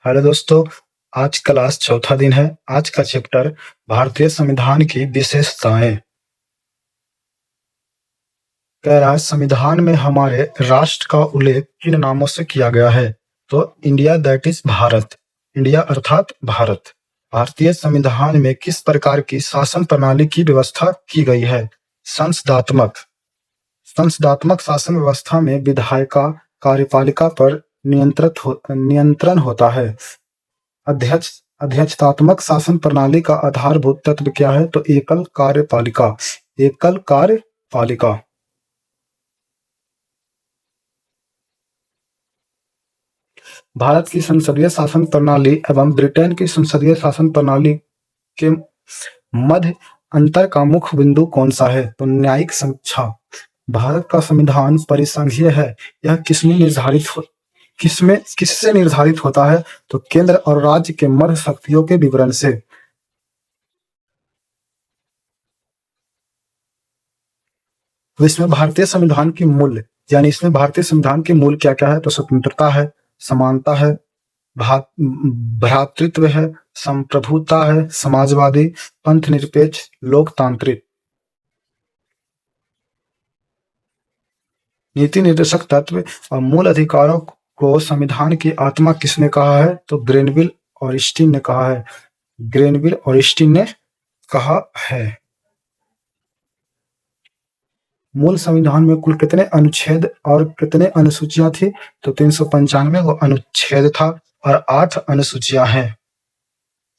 Hello दोस्तों, आज class चौथा दिन है। आज का चैप्टर भारतीय संविधान की विशेषताएं। कह रहा है संविधान में हमारे राष्ट्र का उल्लेख किन नामों से किया गया है। तो India that is Bharat, India अर्थात भारत। भारतीय संविधान में किस प्रकार की शासन प्रणाली की व्यवस्था की गई है। संसदात्मक शासन व्यवस्था में विधायिका कार्यपालिका पर नियंत्रण होता है। अध्यक्षतात्मक शासन प्रणाली का आधारभूत तत्व क्या है। तो एकल कार्यपालिका। भारत की संसदीय शासन प्रणाली एवं ब्रिटेन की संसदीय शासन प्रणाली के मध्य अंतर का मुख्य बिंदु कौन सा है। तो न्यायिक समीक्षा। भारत का संविधान परिसंघीय है। यह किससे निर्धारित होता है। तो केंद्र और राज्य के मध्य शक्तियों के विवरण से। तो इसमें भारतीय संविधान की मूल्य यानी इसमें भारतीय संविधान के मूल क्या क्या है। तो स्वतंत्रता है, समानता है, भ्रातृत्व है, संप्रभुता है, समाजवादी, पंथ निरपेक्ष, लोकतांत्रिक। नीति निर्देशक तत्व और मूल अधिकारों को संविधान की आत्मा किसने कहा है। तो ग्रेनविल ऑस्टिन ने कहा है। मूल संविधान में कुल कितने अनुच्छेद और कितने अनुसूचियां थी। तो 395 वो अनुच्छेद था और 8 अनुसूचियां हैं।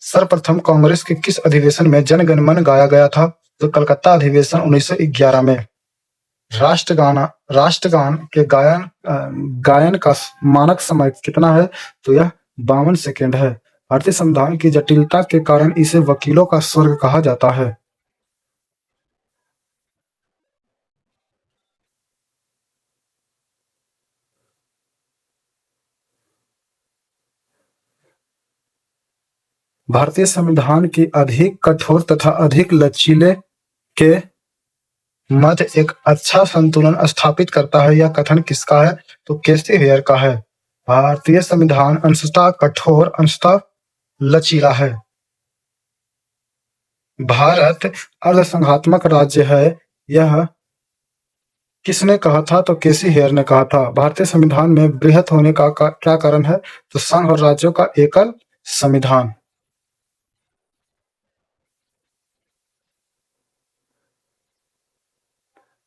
सर्वप्रथम कांग्रेस के किस अधिवेशन में जन गण मन गाया गया था। तो कलकत्ता अधिवेशन 1911 में। राष्ट्रगान के गायन का मानक समय कितना है। तो यह 52 सेकेंड है। भारतीय संविधान की जटिलता के कारण इसे वकीलों का स्वर्ग कहा जाता है। भारतीय संविधान की अधिक कठोर तथा अधिक लचीले के मध्य एक अच्छा संतुलन स्थापित करता है। यह कथन किसका है। तो केसी हेयर का है। भारतीय संविधान अंशतः कठोर अंशतः लचीला है। भारत अर्धसंघात्मक राज्य है। यह किसने कहा था। तो केसी हेयर ने कहा था। भारतीय संविधान में बृहत होने का क्या कारण है। तो संघ और राज्यों का एकल संविधान।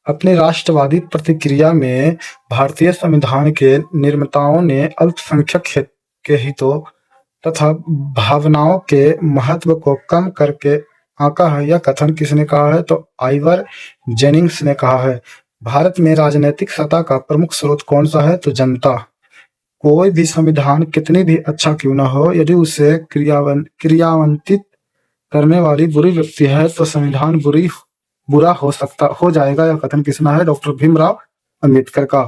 अपनी राष्ट्रवादी प्रतिक्रिया में भारतीय संविधान के निर्माताओं ने अल्पसंख्यक के हितों तथा भावनाओं के महत्व को कम करके आंका है। यह कथन किसने कहा है। तो आइवर जेनिंग्स ने कहा है। भारत में राजनीतिक सत्ता का प्रमुख स्रोत कौन सा है। तो जनता। कोई भी संविधान कितनी भी अच्छा क्यों न हो, यदि उसे क्रियान्वित करने वाली बुरी व्यक्ति है तो संविधान बुरा हो जाएगा। यह कथन किसना है। डॉक्टर भीमराव अंबेडकर का।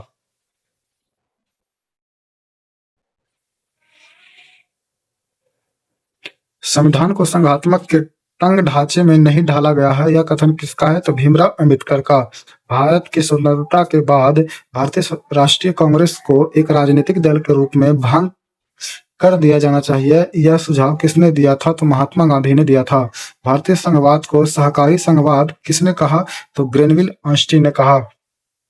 संविधान को संघात्मक के तंग ढांचे में नहीं ढाला गया है। यह कथन किसका है। तो भीमराव अंबेडकर का। भारत की स्वतंत्रता के बाद भारतीय राष्ट्रीय कांग्रेस को एक राजनीतिक दल के रूप में भंग कर दिया जाना चाहिए। यह सुझाव किसने दिया था। तो महात्मा गांधी ने दिया था। भारतीय संघवाद को सहकारी संघवाद किसने कहा। तो ग्रेनविल ऑस्टिन ने कहा।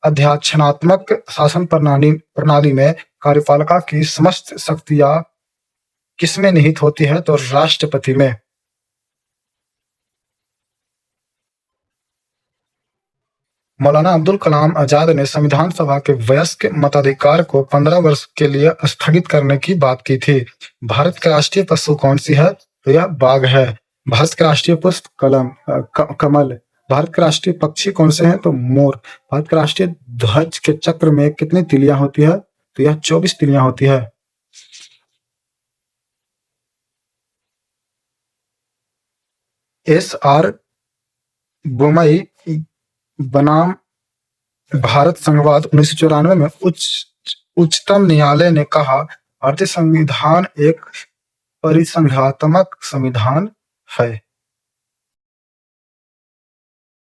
अध्याक्षणात्मक शासन प्रणाली में कार्यपालिका की समस्त शक्तियां किसमें निहित होती है। तो राष्ट्रपति में। मौलाना अब्दुल कलाम आजाद ने संविधान सभा के वयस्क मताधिकार को 15 वर्ष के लिए स्थगित करने की बात की थी। भारत का राष्ट्रीय पशु कौन सी है। तो यह बाघ है। भारत का राष्ट्रीय पुष्प कमल। भारत के राष्ट्रीय पक्षी कौन से हैं। तो मोर। भारत के राष्ट्रीय ध्वज के चक्र में कितनी तिलियां होती है। तो यह 24 तिलियां होती है। SR बोमई बनाम भारत संघवाद 1994 में उच्चतम न्यायालय ने कहा भारतीय संविधान एक परिसंघात्मक संविधान है।